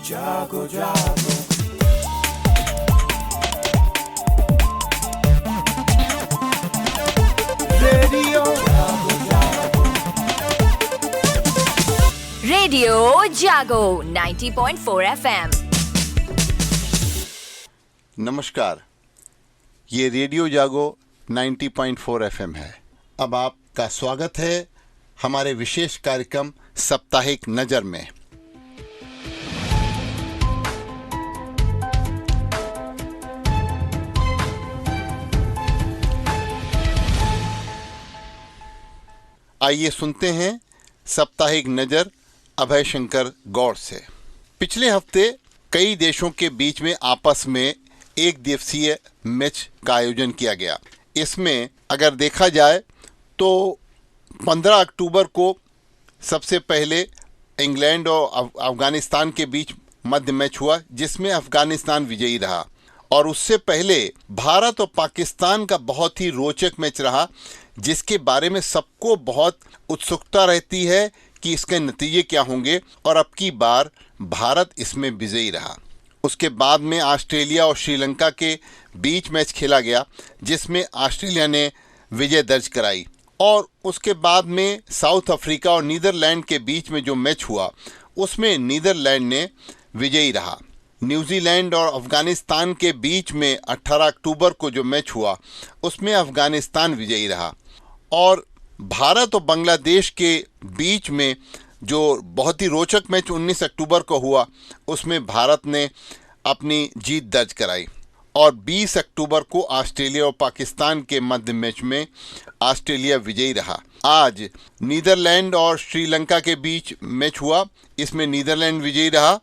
जागो जागो रेडियो जागो जागो रेडियो जागो 90.4 FM। नमस्कार, ये रेडियो जागो 90.4 FM है। अब आपका स्वागत है हमारे विशेष कार्यक्रम साप्ताहिक नज़र में। आइए सुनते हैं साप्ताहिक नज़र अभय शंकर गौड़ से। पिछले हफ्ते कई देशों के बीच में आपस में एक दिवसीय मैच का आयोजन किया गया। इसमें अगर देखा जाए तो 15 अक्टूबर को सबसे पहले इंग्लैंड और अफगानिस्तान के बीच मध्य मैच हुआ, जिसमें अफगानिस्तान विजयी रहा। और उससे पहले भारत और पाकिस्तान का बहुत ही रोचक मैच रहा, जिसके बारे में सबको बहुत उत्सुकता रहती है कि इसके नतीजे क्या होंगे, और अब की बार भारत इसमें विजयी रहा। उसके बाद में ऑस्ट्रेलिया और श्रीलंका के बीच मैच खेला गया, जिसमें ऑस्ट्रेलिया ने विजय दर्ज कराई। और उसके बाद में साउथ अफ्रीका और नीदरलैंड के बीच में जो मैच हुआ, उसमें नीदरलैंड ने विजयी रहा। न्यूजीलैंड और अफगानिस्तान के बीच में 18 अक्टूबर को जो मैच हुआ, उसमें अफगानिस्तान विजयी रहा। और भारत और बांग्लादेश के बीच में जो बहुत ही रोचक मैच 19 अक्टूबर को हुआ, उसमें भारत ने अपनी जीत दर्ज कराई। और 20 अक्टूबर को ऑस्ट्रेलिया और पाकिस्तान के मध्य मैच में ऑस्ट्रेलिया विजयी रहा। आज नीदरलैंड और श्रीलंका के बीच मैच हुआ, इसमें नीदरलैंड विजयी रहा।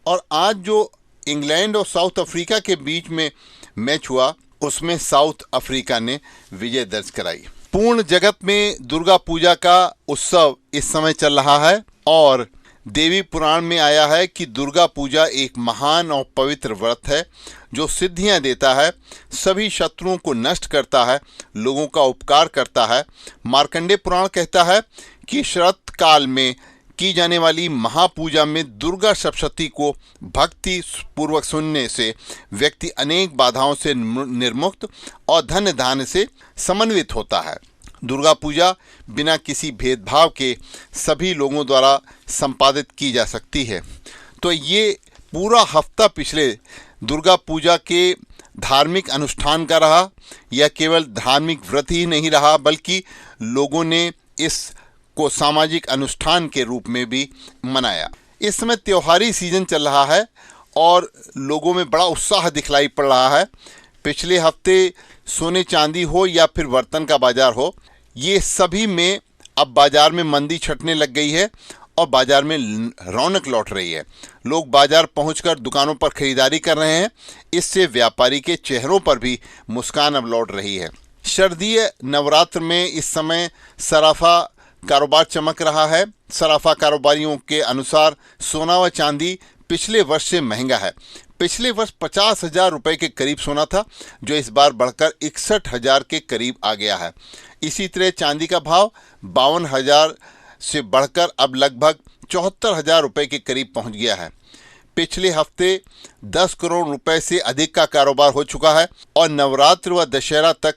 और आज जो इंग्लैंड और साउथ अफ्रीका के बीच में मैच हुआ, उसमें साउथ अफ्रीका ने विजय दर्ज कराई। पूर्ण जगत में दुर्गा पूजा का उत्सव इस समय चल रहा है, और देवी पुराण में आया है कि दुर्गा पूजा एक महान और पवित्र व्रत है जो सिद्धियां देता है, सभी शत्रुओं को नष्ट करता है, लोगों का उपकार करता है। मार्कंडेय पुराण कहता है कि शरत काल में की जाने वाली महापूजा में दुर्गा सप्तशती को भक्ति पूर्वक सुनने से व्यक्ति अनेक बाधाओं से निर्मुक्त और धन धान्य से समन्वित होता है। दुर्गा पूजा बिना किसी भेदभाव के सभी लोगों द्वारा संपादित की जा सकती है। तो ये पूरा हफ्ता पिछले दुर्गा पूजा के धार्मिक अनुष्ठान का रहा। यह केवल धार्मिक व्रत ही नहीं रहा, बल्कि लोगों ने इस को सामाजिक अनुष्ठान के रूप में भी मनाया। इस समय त्योहारी सीजन चल रहा है और लोगों में बड़ा उत्साह दिखलाई पड़ रहा है। पिछले हफ्ते सोने चांदी हो या फिर बर्तन का बाजार हो, ये सभी में अब बाजार में मंदी छटने लग गई है और बाजार में रौनक लौट रही है। लोग बाजार पहुंचकर दुकानों पर खरीदारी कर रहे हैं। इससे व्यापारी के चेहरों पर भी मुस्कान अब लौट रही है। शारदीय नवरात्र में इस समय सराफा कारोबार चमक रहा है। सराफा कारोबारियों के अनुसार सोना व चांदी पिछले वर्ष से महंगा है। पिछले वर्ष 50,000 रुपये के करीब सोना था, जो इस बार बढ़कर 61,000 के करीब आ गया है। इसी तरह चांदी का भाव 52,000 से बढ़कर अब लगभग 74,000 रुपये के करीब पहुंच गया है। पिछले हफ्ते 10 करोड़ रुपए से अधिक का कारोबार हो चुका है और नवरात्र व दशहरा तक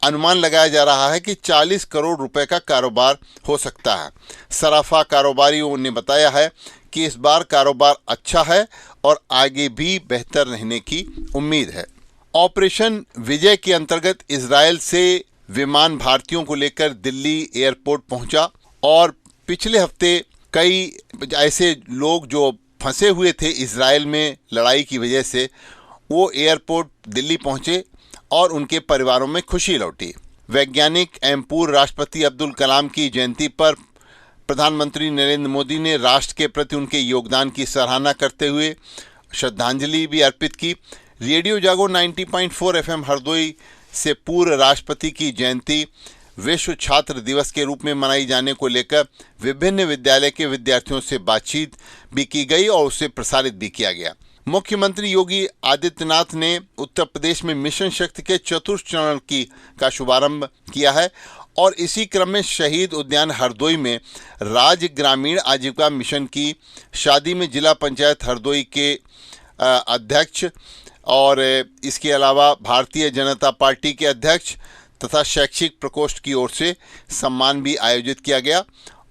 अनुमान लगाया जा रहा है कि 40 करोड़ रुपए का कारोबार हो सकता है। सराफा कारोबारियों ने बताया है कि इस बार कारोबार अच्छा है और आगे भी बेहतर रहने की उम्मीद है। ऑपरेशन विजय के अंतर्गत इजरायल से विमान भारतीयों को लेकर दिल्ली एयरपोर्ट पहुंचा, और पिछले हफ्ते कई ऐसे लोग जो फंसे हुए थे इजरायल में लड़ाई की वजह से, वो एयरपोर्ट दिल्ली पहुंचे और उनके परिवारों में खुशी लौटी। वैज्ञानिक एवं पूर्व राष्ट्रपति अब्दुल कलाम की जयंती पर प्रधानमंत्री नरेंद्र मोदी ने राष्ट्र के प्रति उनके योगदान की सराहना करते हुए श्रद्धांजलि भी अर्पित की। रेडियो जागो 90.4 FM हरदोई से पूर्व राष्ट्रपति की जयंती विश्व छात्र दिवस के रूप में मनाई जाने को लेकर विभिन्न विद्यालय के विद्यार्थियों से बातचीत भी की गई और उसे प्रसारित भी किया गया। मुख्यमंत्री योगी आदित्यनाथ ने उत्तर प्रदेश में मिशन शक्ति के चतुर्थ चरण का शुभारंभ किया है और इसी क्रम में शहीद उद्यान हरदोई में राज्य ग्रामीण आजीविका मिशन की शादी में जिला पंचायत हरदोई के अध्यक्ष और इसके अलावा भारतीय जनता पार्टी के अध्यक्ष तथा शैक्षिक प्रकोष्ठ की ओर से सम्मान भी आयोजित किया गया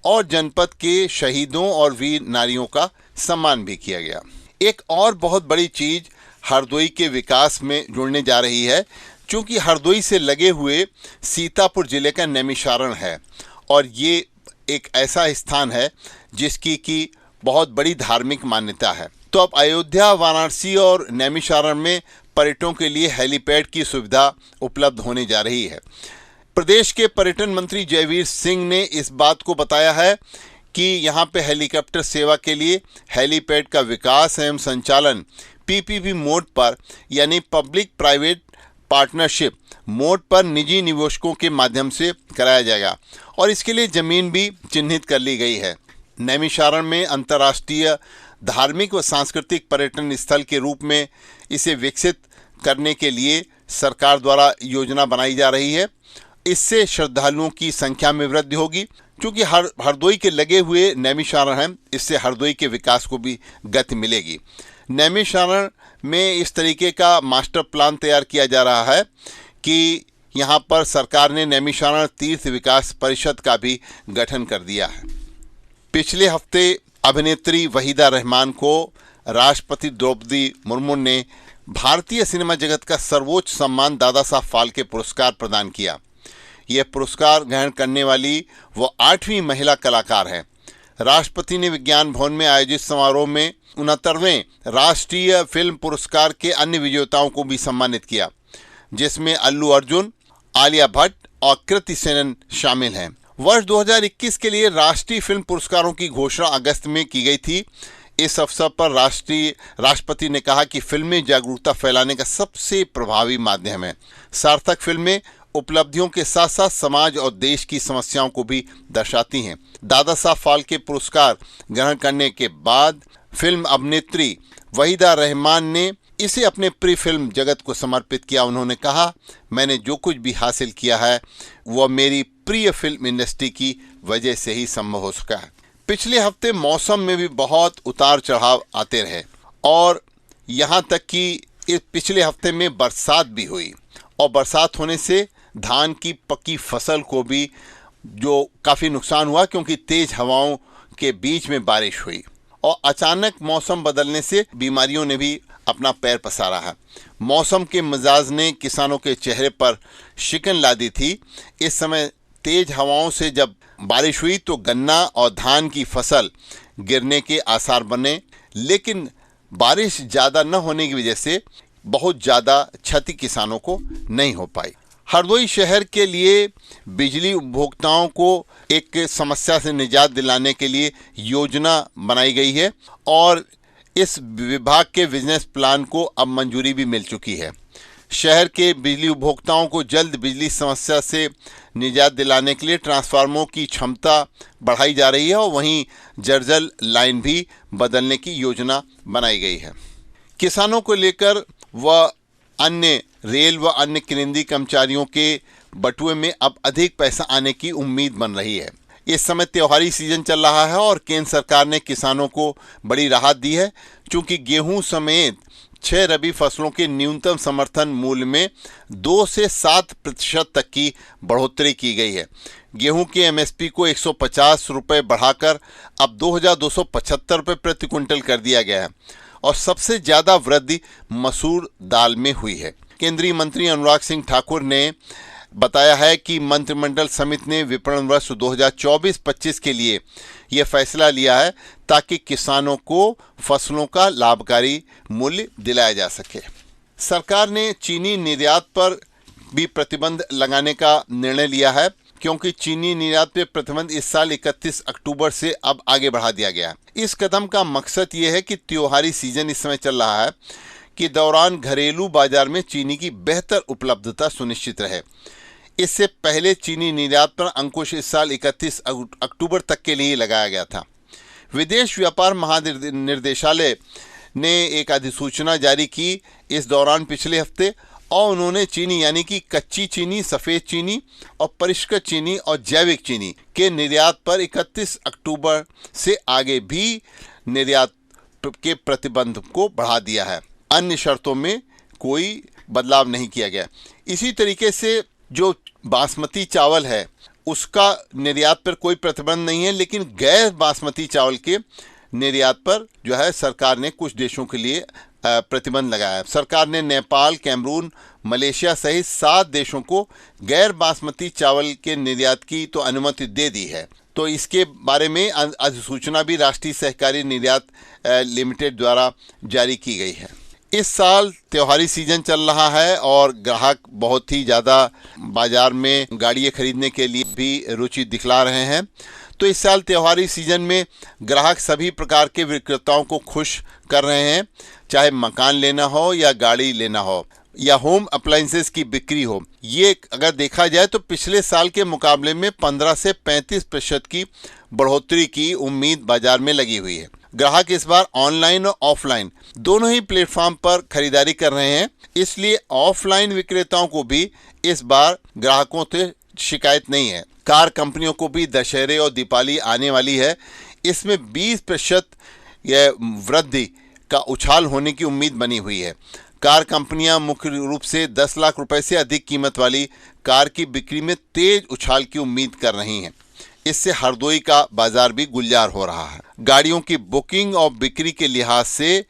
और जनपद के शहीदों और वीर नारियों का सम्मान भी किया गया। एक और बहुत बड़ी चीज हरदोई के विकास में जुड़ने जा रही है, क्योंकि हरदोई से लगे हुए सीतापुर जिले का नैमिषारण है और ये एक ऐसा स्थान है जिसकी की बहुत बड़ी धार्मिक मान्यता है। तो अब अयोध्या, वाराणसी और नैमिषारण में पर्यटकों के लिए हेलीपैड की सुविधा उपलब्ध होने जा रही है। प्रदेश के पर्यटन मंत्री जयवीर सिंह ने इस बात को बताया है कि यहाँ पे हेलीकॉप्टर सेवा के लिए हेलीपैड का विकास एवं संचालन पीपीपी मोड पर यानी पब्लिक प्राइवेट पार्टनरशिप मोड पर निजी निवेशकों के माध्यम से कराया जाएगा और इसके लिए जमीन भी चिन्हित कर ली गई है। नैमिषारण में अंतर्राष्ट्रीय धार्मिक व सांस्कृतिक पर्यटन स्थल के रूप में इसे विकसित करने के लिए सरकार द्वारा योजना बनाई जा रही है। इससे श्रद्धालुओं की संख्या में वृद्धि होगी, क्योंकि हरदोई के लगे हुए नैमिषारण है, इससे हरदोई के विकास को भी गति मिलेगी। नैमिषारण में इस तरीके का मास्टर प्लान तैयार किया जा रहा है कि यहाँ पर सरकार ने नैमिषारण तीर्थ विकास परिषद का भी गठन कर दिया है। पिछले हफ्ते अभिनेत्री वहीदा रहमान को राष्ट्रपति द्रौपदी मुर्मू ने भारतीय सिनेमा जगत का सर्वोच्च सम्मान दादा साहब फाल्के पुरस्कार प्रदान किया। यह पुरस्कार ग्रहण करने वाली वो 8वीं महिला कलाकार हैं। राष्ट्रपति ने विज्ञान भवन में आयोजित समारोह में 69वें राष्ट्रीय फिल्म पुरस्कार के अन्य विजेताओं को भी सम्मानित किया, जिसमें अल्लू अर्जुन, आलिया भट्ट और कृति सेनन शामिल हैं। वर्ष 2021 के लिए राष्ट्रीय फिल्म पुरस्कारों की घोषणा अगस्त में की गई थी। इस अवसर पर राष्ट्रपति ने कहा कि फिल्में जागरूकता फैलाने का सबसे प्रभावी माध्यम है। सार्थक फिल्में उपलब्धियों के साथ साथ समाज और देश की समस्याओं को भी दर्शाती हैं। दादा साहब फाल्के पुरस्कार ग्रहण करने के बाद फिल्म अभिनेत्री वहीदा रहमान ने इसे अपने प्रिय फिल्म जगत को समर्पित किया। उन्होंने कहा, मैंने जो कुछ भी हासिल किया है वह मेरी प्रिय फिल्म इंडस्ट्री की वजह से ही संभव हो सका है। पिछले हफ्ते मौसम में भी बहुत उतार चढ़ाव आते रहे और यहाँ तक कि इस पिछले हफ्ते में बरसात भी हुई और बरसात होने से धान की पकी फसल को भी जो काफ़ी नुकसान हुआ, क्योंकि तेज हवाओं के बीच में बारिश हुई और अचानक मौसम बदलने से बीमारियों ने भी अपना पैर पसारा है। मौसम के मिजाज ने किसानों के चेहरे पर शिकन ला दी थी। इस समय तेज हवाओं से जब बारिश हुई तो गन्ना और धान की फसल गिरने के आसार बने, लेकिन बारिश ज़्यादा न होने की वजह से बहुत ज़्यादा क्षति किसानों को नहीं हो पाई। हरदोई शहर के लिए बिजली उपभोक्ताओं को एक समस्या से निजात दिलाने के लिए योजना बनाई गई है और इस विभाग के बिजनेस प्लान को अब मंजूरी भी मिल चुकी है। शहर के बिजली उपभोक्ताओं को जल्द बिजली समस्या से निजात दिलाने के लिए ट्रांसफार्मरों की क्षमता बढ़ाई जा रही है और वहीं जर्जर लाइन भी बदलने की योजना बनाई गई है। किसानों को लेकर व अन्य रेल व अन्य केंद्रीय कर्मचारियों के बटुए में अब अधिक पैसा आने की उम्मीद बन रही है। इस समय त्योहारी सीजन चल रहा है और केंद्र सरकार ने किसानों को बड़ी राहत दी है, क्योंकि गेहूं समेत 6 रबी फसलों के न्यूनतम समर्थन मूल्य में 2 से 7% तक की बढ़ोतरी की गई है। गेहूं के एमएसपी को 150 रुपये बढ़ाकर अब 2275 रुपये प्रति क्विंटल कर दिया गया है और सबसे ज़्यादा वृद्धि मसूर दाल में हुई है। केंद्रीय मंत्री अनुराग सिंह ठाकुर ने बताया है कि मंत्रिमंडल समिति ने विपणन वर्ष 2024-25 के लिए यह फैसला लिया है ताकि किसानों को फसलों का लाभकारी मूल्य दिलाया जा सके। सरकार ने चीनी निर्यात पर भी प्रतिबंध लगाने का निर्णय लिया है, क्योंकि चीनी निर्यात पर प्रतिबंध इस साल 31 अक्टूबर से अब आगे बढ़ा दिया गया है। इस कदम का मकसद ये है कि त्योहारी सीजन इस समय चल रहा है कि दौरान घरेलू बाजार में चीनी की बेहतर उपलब्धता सुनिश्चित रहे। इससे पहले चीनी निर्यात पर अंकुश इस साल 31 अक्टूबर तक के लिए लगाया गया था। विदेश व्यापार महानिर्देशालय ने एक अधिसूचना जारी की इस दौरान पिछले हफ्ते और उन्होंने चीनी यानी कि कच्ची चीनी, सफ़ेद चीनी और परिष्कृत चीनी और जैविक चीनी के निर्यात पर 31 अक्टूबर से आगे भी निर्यात के प्रतिबंध को बढ़ा दिया है। अन्य शर्तों में कोई बदलाव नहीं किया गया। इसी तरीके से जो बासमती चावल है उसका निर्यात पर कोई प्रतिबंध नहीं है, लेकिन गैर बासमती चावल के निर्यात पर जो है सरकार ने कुछ देशों के लिए प्रतिबंध लगाया है। सरकार ने नेपाल, कैमरून, मलेशिया सहित 7 देशों को गैर बासमती चावल के निर्यात की तो अनुमति दे दी है। तो इसके बारे में अधिसूचना भी राष्ट्रीय सहकारी निर्यात लिमिटेड द्वारा जारी की गई है। इस साल त्योहारी सीजन चल रहा है और ग्राहक बहुत ही ज़्यादा बाजार में गाड़ियाँ खरीदने के लिए भी रुचि दिखला रहे हैं। तो इस साल त्योहारी सीजन में ग्राहक सभी प्रकार के विक्रेताओं को खुश कर रहे हैं, चाहे मकान लेना हो या गाड़ी लेना हो या होम अप्लायंसेस की बिक्री हो। ये अगर देखा जाए तो पिछले साल के मुकाबले में 15 से 35% की बढ़ोतरी की उम्मीद बाजार में लगी हुई है। ग्राहक इस बार ऑनलाइन और ऑफलाइन दोनों ही प्लेटफॉर्म पर खरीदारी कर रहे हैं, इसलिए ऑफलाइन विक्रेताओं को भी इस बार ग्राहकों से शिकायत नहीं है। कार कंपनियों को भी दशहरे और दीपावली आने वाली है, इसमें 20% यह वृद्धि का उछाल होने की उम्मीद बनी हुई है। कार कंपनियां मुख्य रूप से 10 लाख रुपए से अधिक कीमत वाली कार की बिक्री में तेज उछाल की उम्मीद कर रही हैं। इससे हरदोई का बाजार भी गुलजार हो रहा है। गाड़ियों की बुकिंग और बिक्री के लिहाज से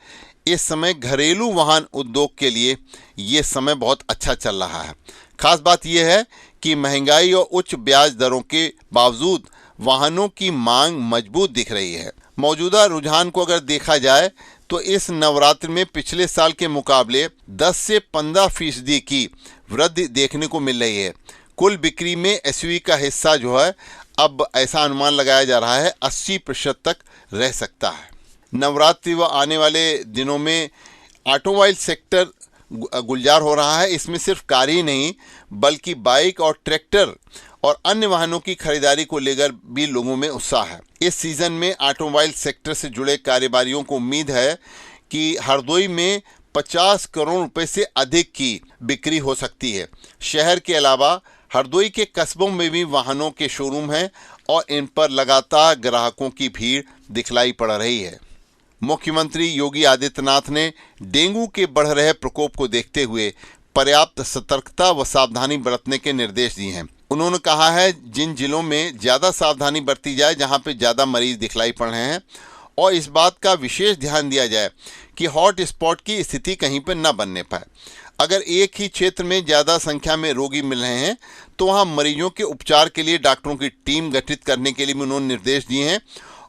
इस समय घरेलू वाहन उद्योग के लिए ये समय बहुत अच्छा चल रहा है। खास बात यह है कि महंगाई और उच्च ब्याज दरों के बावजूद वाहनों की मांग मजबूत दिख रही है। मौजूदा रुझान को अगर देखा जाए तो इस नवरात्र में पिछले साल के मुकाबले 10 से 15% की वृद्धि देखने को मिल रही है। कुल बिक्री में एसयूवी का हिस्सा जो है अब ऐसा अनुमान लगाया जा रहा है 80% तक रह सकता है। नवरात्रि व आने वाले दिनों में ऑटोमोबाइल सेक्टर गुलजार हो रहा है। इसमें सिर्फ कार ही नहीं बल्कि बाइक और ट्रैक्टर और अन्य वाहनों की खरीदारी को लेकर भी लोगों में उत्साह है। इस सीजन में ऑटोमोबाइल सेक्टर से जुड़े कारोबारियों को उम्मीद है कि हरदोई में 50 करोड़ रुपए से अधिक की बिक्री हो सकती है। शहर के अलावा हरदोई के कस्बों में भी वाहनों के शोरूम हैं और इन पर लगातार ग्राहकों की भीड़ दिखलाई पड़ रही है। मुख्यमंत्री योगी आदित्यनाथ ने डेंगू के बढ़ रहे प्रकोप को देखते हुए पर्याप्त सतर्कता व सावधानी बरतने के निर्देश दिए हैं। उन्होंने कहा है जिन जिलों में ज़्यादा सावधानी बरती जाए, जहां पे ज़्यादा मरीज दिखलाई पड़ रहे हैं, और इस बात का विशेष ध्यान दिया जाए कि हॉट स्पॉट की स्थिति कहीं पर न बनने पाए। अगर एक ही क्षेत्र में ज़्यादा संख्या में रोगी मिल रहे हैं तो वहाँ मरीजों के उपचार के लिए डॉक्टरों की टीम गठित करने के लिए भी उन्होंने निर्देश दिए हैं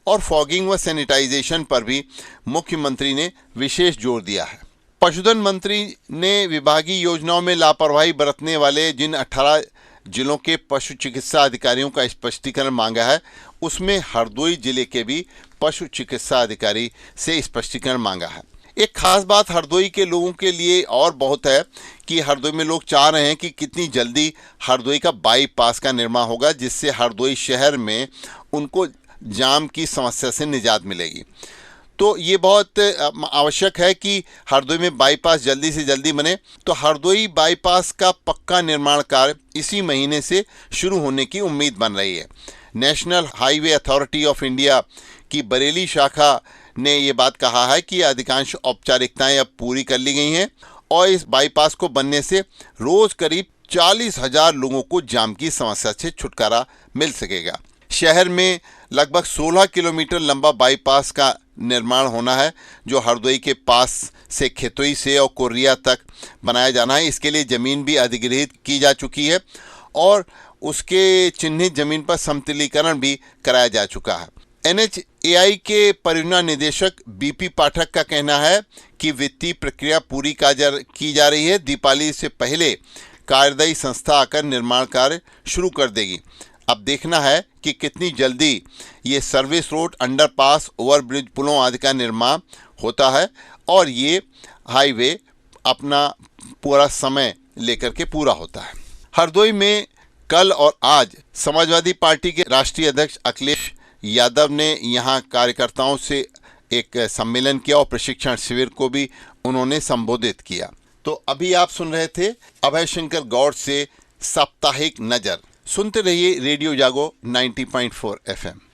और फॉगिंग व सैनिटाइजेशन पर भी मुख्यमंत्री ने विशेष जोर दिया है। पशुधन मंत्री ने विभागीय योजनाओं में लापरवाही बरतने वाले जिन 18 जिलों के पशु चिकित्सा अधिकारियों का स्पष्टीकरण मांगा है, उसमें हरदोई जिले के भी पशु चिकित्सा अधिकारी से स्पष्टीकरण मांगा है। एक खास बात हरदोई के लोगों के लिए और बहुत है कि हरदोई में लोग चाह रहे हैं कि कितनी जल्दी हरदोई का बाईपास का निर्माण होगा, जिससे हरदोई शहर में उनको जाम की समस्या से निजात मिलेगी। तो ये बहुत आवश्यक है कि हरदोई में बाईपास जल्दी से जल्दी बने। तो हरदोई बाईपास का पक्का निर्माण कार्य इसी महीने से शुरू होने की उम्मीद बन रही है। National highway authority of India की बरेली शाखा ने ये बात कहा है कि अधिकांश औपचारिकताएं अब पूरी कर ली गई हैं और इस बाईपास को बनने से रोज करीब 40,000 लोगों को जाम की समस्या से छुटकारा मिल सकेगा। शहर में लगभग 16 किलोमीटर लंबा बाईपास का निर्माण होना है, जो हरदोई के पास से खेतोई से और कोरिया तक बनाया जाना है। इसके लिए ज़मीन भी अधिग्रहित की जा चुकी है और उसके चिन्हित ज़मीन पर समतलीकरण भी कराया जा चुका है। NHAI के परियोजना निदेशक BP पाठक का कहना है कि वित्तीय प्रक्रिया पूरी की जा रही है। दीपावली से पहले कार्यदायी संस्था आकर निर्माण कार्य शुरू कर देगी। अब देखना है कि कितनी जल्दी ये सर्विस रोड, अंडरपास, ओवरब्रिज, पुलों आदि का निर्माण होता है और ये हाईवे अपना पूरा समय लेकर के पूरा होता है। हरदोई में कल और आज समाजवादी पार्टी के राष्ट्रीय अध्यक्ष अखिलेश यादव ने यहाँ कार्यकर्ताओं से एक सम्मेलन किया और प्रशिक्षण शिविर को भी उन्होंने संबोधित किया। तो अभी आप सुन रहे थे अभय शंकर गौड़ से साप्ताहिक नजर। सुनते रहिए रेडियो जागो 90.4 FM।